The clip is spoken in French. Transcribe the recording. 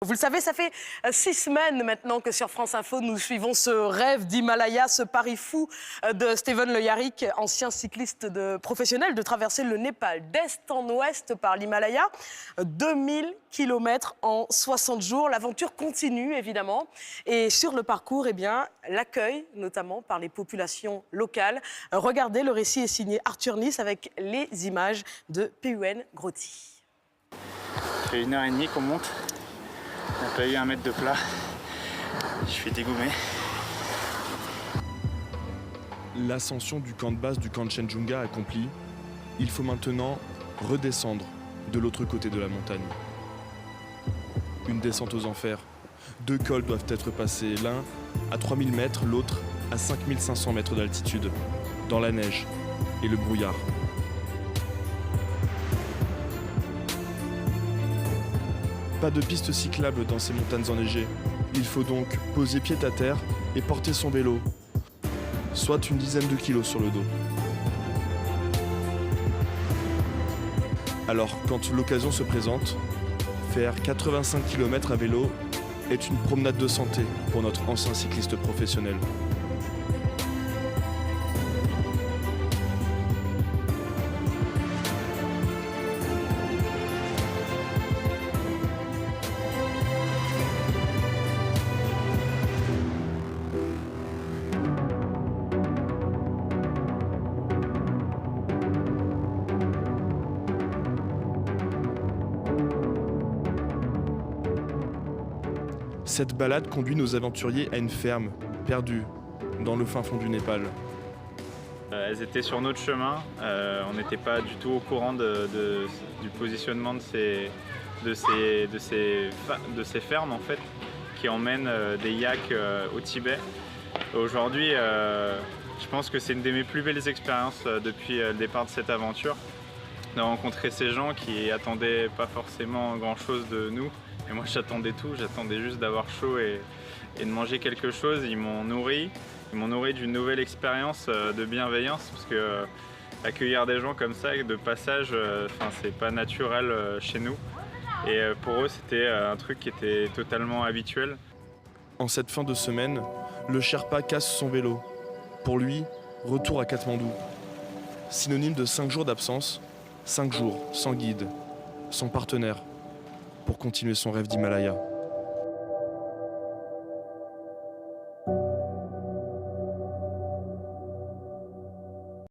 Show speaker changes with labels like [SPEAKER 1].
[SPEAKER 1] Vous le savez, ça fait 6 semaines maintenant que sur France Info, nous suivons ce rêve d'Himalaya, ce pari fou de Steven Le Yarrick, ancien cycliste professionnel, de traverser le Népal d'est en ouest par l'Himalaya. 2000 km en 60 jours. L'aventure continue, évidemment. Et sur le parcours, eh bien, l'accueil, notamment par les populations locales. Regardez, le récit est signé Arthur Nice avec les images de PUN Grotti.
[SPEAKER 2] Ça fait 1h30 qu'on monte. On n'a pas eu 1 mètre de plat. Je suis dégommé.
[SPEAKER 3] L'ascension du camp de base du Kanchenjunga accomplie, il faut maintenant redescendre de l'autre côté de la montagne. Une descente aux enfers. 2 cols doivent être passés, l'un à 3000 mètres, l'autre à 5500 mètres d'altitude, dans la neige et le brouillard. Pas de piste cyclable dans ces montagnes enneigées. Il faut donc poser pied à terre et porter son vélo, soit une dizaine de kilos sur le dos. Alors, quand l'occasion se présente, faire 85 km à vélo est une promenade de santé pour notre ancien cycliste professionnel. Cette balade conduit nos aventuriers à une ferme, perdue, dans le fin fond du Népal.
[SPEAKER 2] Elles étaient sur notre chemin, on n'était pas du tout au courant du positionnement de ces fermes en fait, qui emmènent des yaks au Tibet. Aujourd'hui, je pense que c'est une de mes plus belles expériences depuis le départ de cette aventure, de rencontrer ces gens qui attendaient pas forcément grand chose de nous. Et moi j'attendais tout, j'attendais juste d'avoir chaud et de manger quelque chose. Ils m'ont nourri d'une nouvelle expérience de bienveillance, parce que accueillir des gens comme ça, de passage, c'est pas naturel chez nous. Et pour eux c'était un truc qui était totalement habituel.
[SPEAKER 3] En cette fin de semaine, le Sherpa casse son vélo. Pour lui, retour à Katmandou. Synonyme de 5 jours d'absence, 5 jours sans guide, sans partenaire, pour continuer son rêve d'Himalaya.